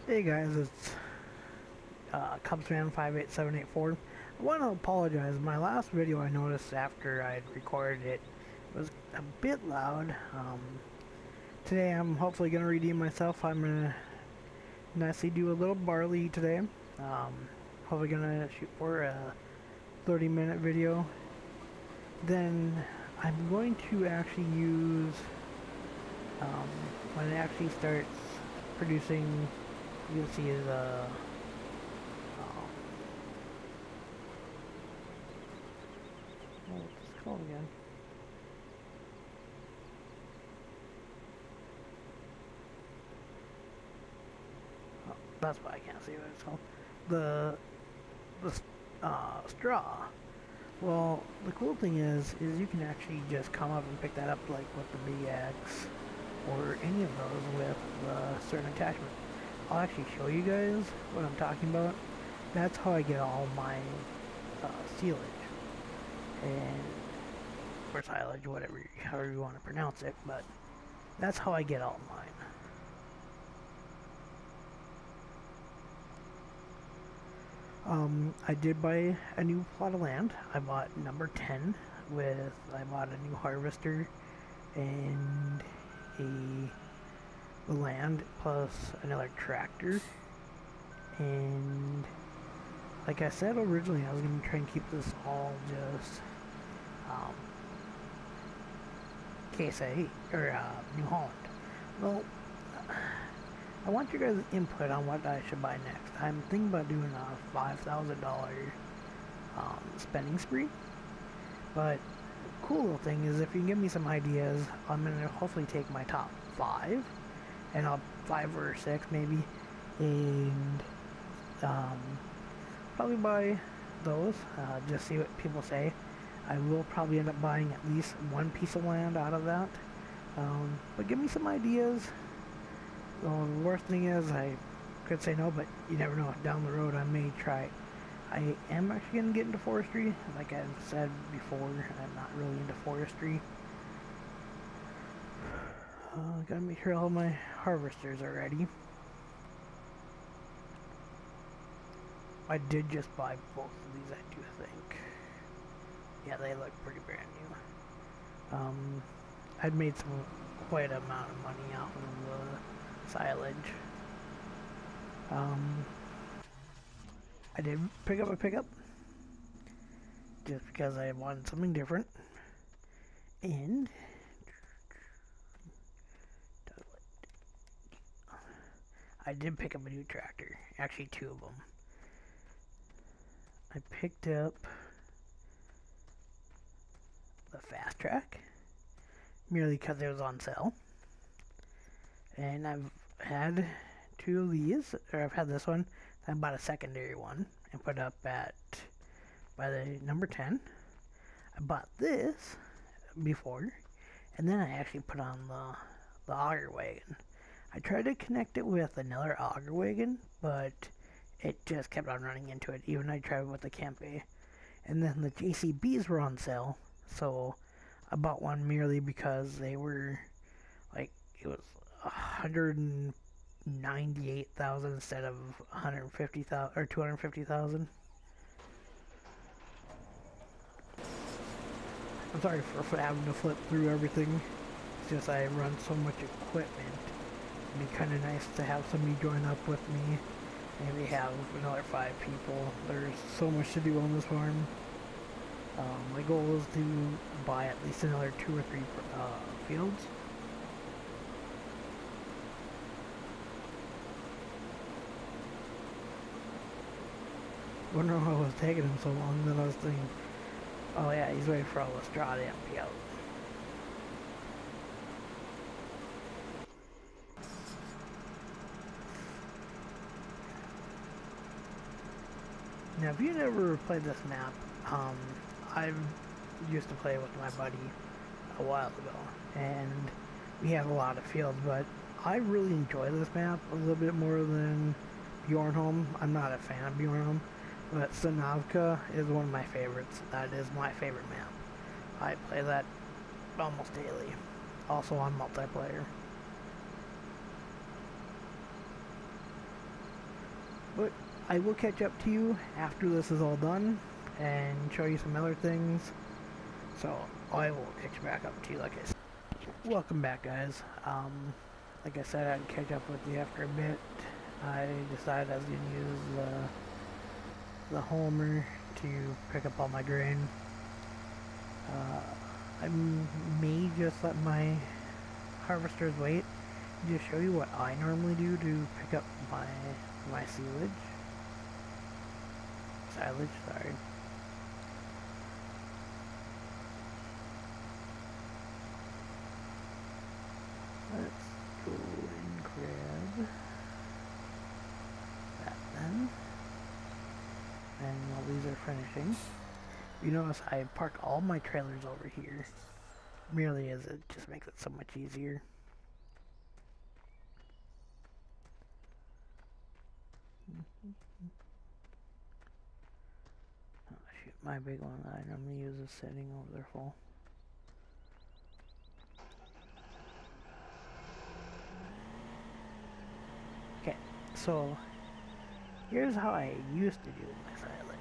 Hey guys, it's Cubsman58784. I want to apologize. My last video I noticed after I'd recorded it was a bit loud. Today I'm hopefully going to redeem myself. I'm going to nicely do a little barley today. Hopefully going to shoot for a 30-minute video. Then I'm going to actually use, when it actually starts producing, you'll see the what's it called again? Oh, that's why I can't see what it's called. The straw. Well, the cool thing is you can actually just come up and pick that up, like with the BX or any of those with a certain attachment. I'll actually show you guys what I'm talking about. That's how I get all my silage and or silage, whatever, however you want to pronounce it. But that's how I get all mine. I did buy a new plot of land. I bought number 10 I bought a new harvester and the land plus another tractor. And like I said originally, I was going to try and keep this all just KSA or New Holland. Well, I want your guys' input on what I should buy next. I'm thinking about doing a $5,000 spending spree. But cool little thing is, if you can give me some ideas, I'm gonna hopefully take my top 5, and I'll 5 or 6 maybe, and probably buy those. Just see what people say. I will probably end up buying at least one piece of land out of that. But give me some ideas. The worst thing is I could say no, but you never know. Down the road I may try it. I am actually going to get into forestry. Like I've said before, I'm not really into forestry. Gotta make sure all my harvesters are ready. I did just buy both of these, I do think. Yeah, they look pretty brand new. I'd made quite a amount of money off of the silage. I did pick up a pickup just because I wanted something different, and I did pick up a new tractor, actually 2 of them. I picked up the Fast Track merely because it was on sale. And I've had 2 of these, or I've had this one. I bought a secondary one and put up by the number 10. I bought this before, and then I actually put on the auger wagon. I tried to connect it with another auger wagon, but it just kept on running into it. Even I tried with the Campe. And then the JCBs were on sale, so I bought one merely because they were like, it was 198,000 instead of 150,000 or 250,000. I'm sorry for having to flip through everything. It's just I run so much equipment. It'd be kind of nice to have somebody join up with me. Maybe have another 5 people. There's so much to do on this farm. My goal is to buy at least another 2 or 3 fields. Wondering how it was taking him so long. Then I was thinking, oh yeah, he's waiting for all the straw to empty out. Now, if you never played this map, I used to play with my buddy a while ago, and we had a lot of fields, but I really enjoy this map a little bit more than Bjornholm. I'm not a fan of Bjornholm, but Sanavka is one of my favorites. That is my favorite map. I play that almost daily, also on multiplayer. But I will catch up to you after this is all done and show you some other things. So I will catch back up to you like I said. Welcome back, guys. Like I said, I'd catch up with you after a bit. I decided I was going to use the Holmer to pick up all my grain. I may just let my harvesters wait. Just show you what I normally do to pick up my silage. Silage, sorry. Let's go and grab that then. And while these are finishing, you notice I park all my trailers over here. Merely as it just makes it so much easier. Oh shoot, my big one that I normally use is sitting over there full. Okay, so here's how I used to do my silage.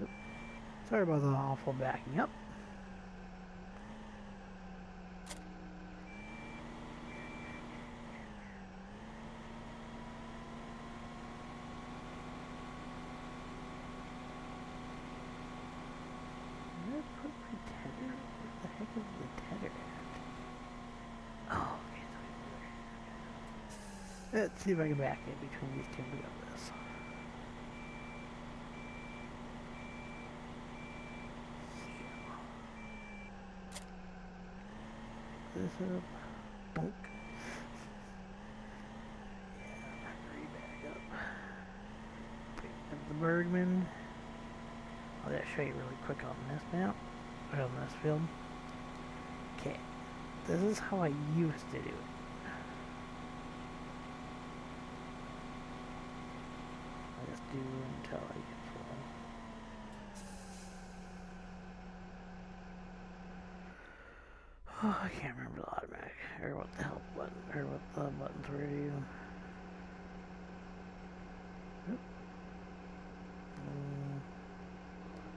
Oops. Sorry about the awful backing up. Where did I put my tether? Where the heck is the tether at? Oh, okay, so let's see if I can back it between these two and pick up this. This up. Bonk. Yeah, back up. Pick up the Bergman. I'll just show you really quick on this map, or on this field. Okay, this is how I used to do it. I'll just do until I get full. Oh, I can't remember the automatic, or what the help button, or what the buttons were to do. Yep.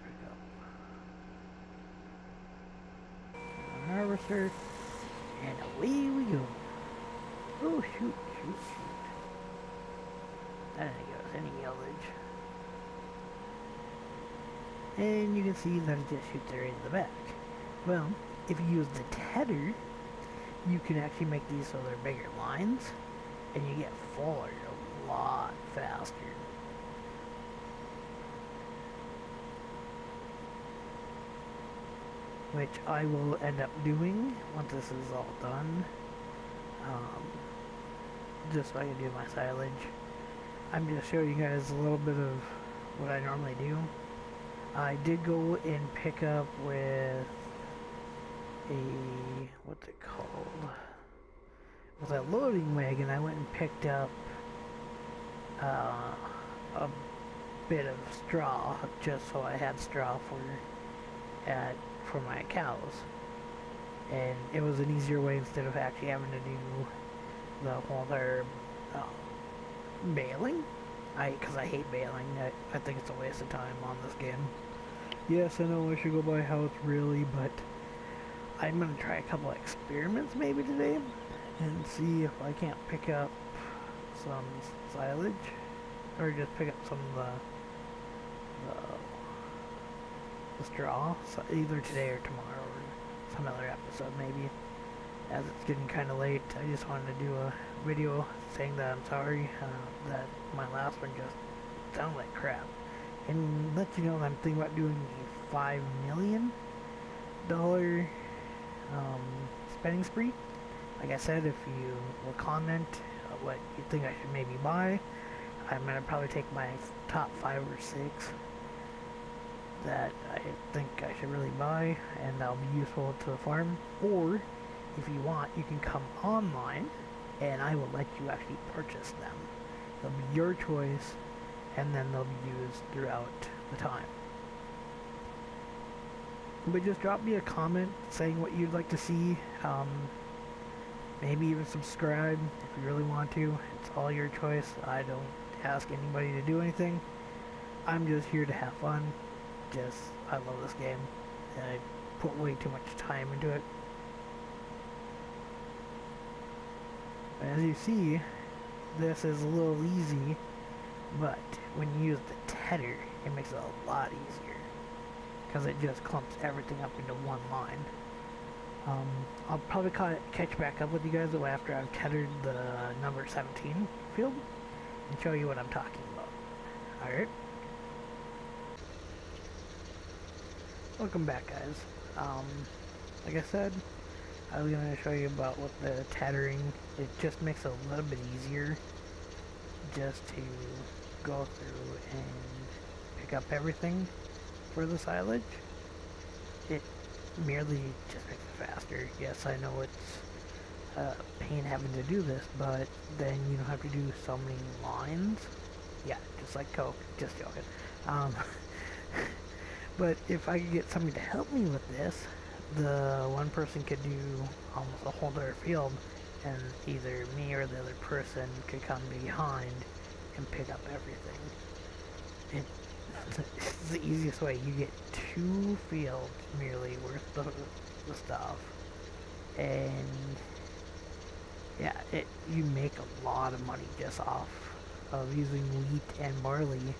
Pick up. Harvester, and away we go. Oh, shoot. That didn't give us any yellage. And you can see that it just shoots right in the back. Well, if you use the tether, you can actually make these so they're bigger lines, and you get fuller a lot faster. Which I will end up doing once this is all done. Just so I can do my silage. I'm just showing you guys a little bit of what I normally do. I did go and pick up with what's it called? With a loading wagon, I went and picked up a bit of straw, just so I had straw for my cows. And it was an easier way instead of actually having to do the whole entire baling. Because I hate baling. I think it's a waste of time on this game. Yes, I know I should go buy a house really, but I'm going to try a couple of experiments maybe today and see if I can't pick up some silage, or just pick up some of the straw, so either today or tomorrow, or some other episode maybe. As it's getting kind of late, I just wanted to do a video saying that I'm sorry that my last one just sounded like crap, and let you know that I'm thinking about doing a $5 million spending spree. Like I said, if you will comment what you think I should maybe buy, I'm going to probably take my top 5 or 6 that I think I should really buy, and that'll be useful to the farm. Or, if you want, you can come online, and I will let you actually purchase them. They'll be your choice, and then they'll be used throughout the time. But just drop me a comment saying what you'd like to see Maybe even subscribe if you really want to. It's all your choice. I don't ask anybody to do anything. I'm just here to have fun. I love this game, and I put way too much time into it. As you see, this is a little easy, but when you use the tether, it makes it a lot easier, because it just clumps everything up into one line. I'll probably catch back up with you guys after I've tethered the number 17 field and show you what I'm talking about. Alright? Welcome back, guys. Like I said, I was going to show you about what the tethering, it just makes it a little bit easier just to go through and pick up everything for the silage. It merely just makes it faster. Yes, I know it's a pain having to do this, but then you don't have to do so many lines. Yeah, just like Coke, just joking. But if I could get somebody to help me with this, the one person could do almost a whole other field, and either me or the other person could come behind and pick up everything. It's the easiest way. You get 2 fields merely worth the stuff, and yeah, you make a lot of money just off of using wheat and barley,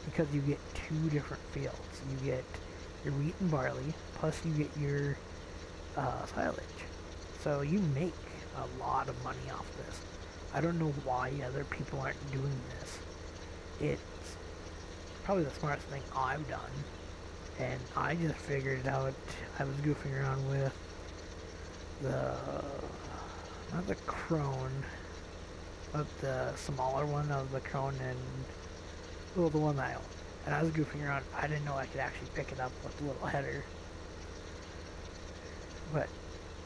because you get 2 different fields. You get your wheat and barley, plus you get your silage. So you make a lot of money off this. I don't know why other people aren't doing this. It's probably the smartest thing I've done, and I just figured it out. I was goofing around with not the crone, but the smaller one of the crone, and well, the one that I own. And I was goofing around. I didn't know I could actually pick it up with the little header, but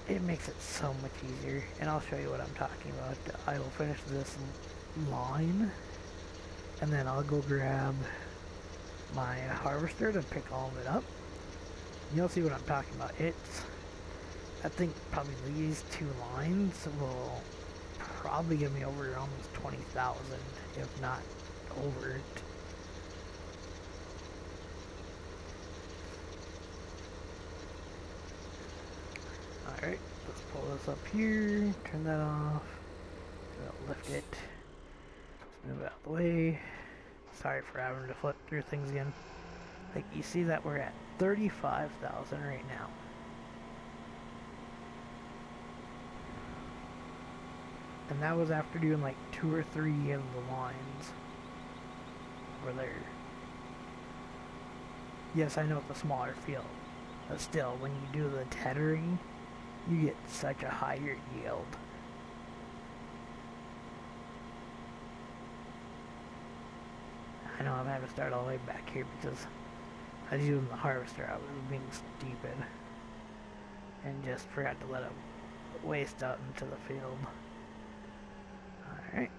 it makes it so much easier, and I'll show you what I'm talking about. I will finish this line, and then I'll go grab my harvester to pick all of it up. You'll see what I'm talking about. I think probably these 2 lines will probably give me over almost 20,000, if not over it. Alright, let's pull this up here, turn that off, lift it, let's move it out of the way. Sorry for having to flip through things again. Like, you see that we're at 35,000 right now. And that was after doing like 2 or 3 of the lines over there. Yes, I know it's a smaller field, but still, when you do the tethering, you get such a higher yield. I know I'm having to start all the way back here because I was using the harvester. I was being stupid and just forgot to let it waste out into the field. Alright.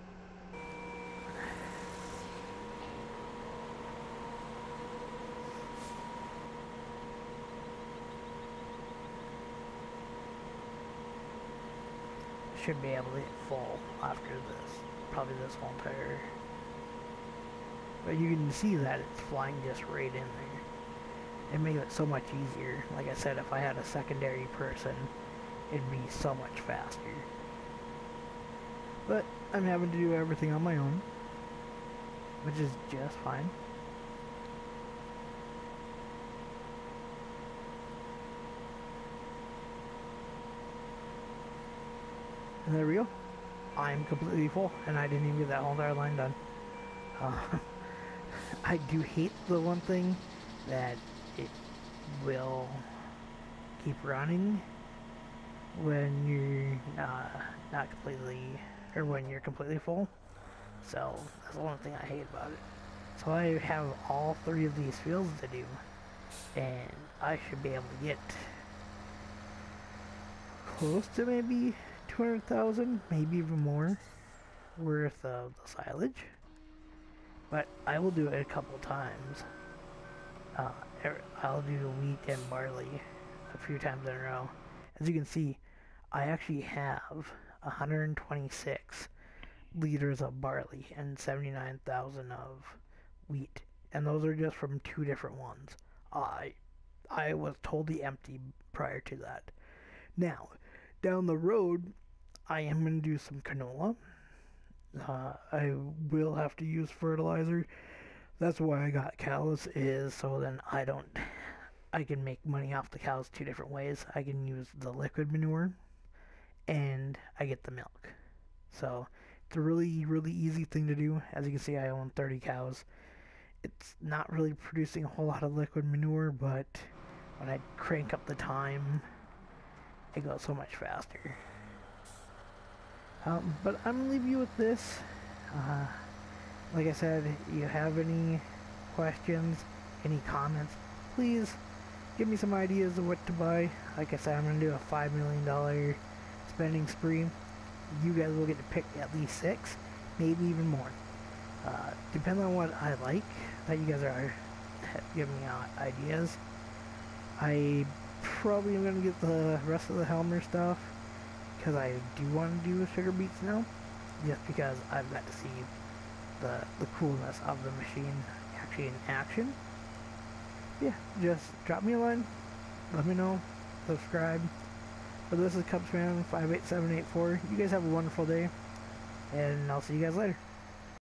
Should be able to get full after this. Probably this whole entire. But you can see that it's flying just right in there. It makes it so much easier. Like I said, if I had a secondary person, it'd be so much faster. But I'm having to do everything on my own, which is just fine. And there we go. I'm completely full, and I didn't even get that whole entire line done. I do hate the one thing that it will keep running when you're not completely, or when you're completely full. So that's the one thing I hate about it. So I have all 3 of these fields to do, and I should be able to get close to maybe 200,000, maybe even more, worth of the silage. But I will do it a couple times. I'll do wheat and barley a few times in a row. As you can see, I actually have 126 liters of barley and 79,000 of wheat. And those are just from 2 different ones. I was totally empty prior to that. Now, down the road, I am going to do some canola. I will have to use fertilizer. That's why I got cows, is so then I can make money off the cows 2 different ways. I can use the liquid manure, and I get the milk. So it's a really, really easy thing to do. As you can see, I own 30 cows. It's not really producing a whole lot of liquid manure, but when I crank up the time, it goes so much faster. But I'm going to leave you with this. Like I said, if you have any questions, any comments, please give me some ideas of what to buy. Like I said, I'm going to do a $5 million spending spree. You guys will get to pick at least 6, maybe even more. Depending on what I like, that you guys are giving me ideas. I probably am going to get the rest of the Holmer stuff, because I do want to do sugar beets now, just because I've got to see the coolness of the machine actually in action. Yeah, just drop me a line, let me know, subscribe. But this is CubsFan58784. You guys have a wonderful day, and I'll see you guys later.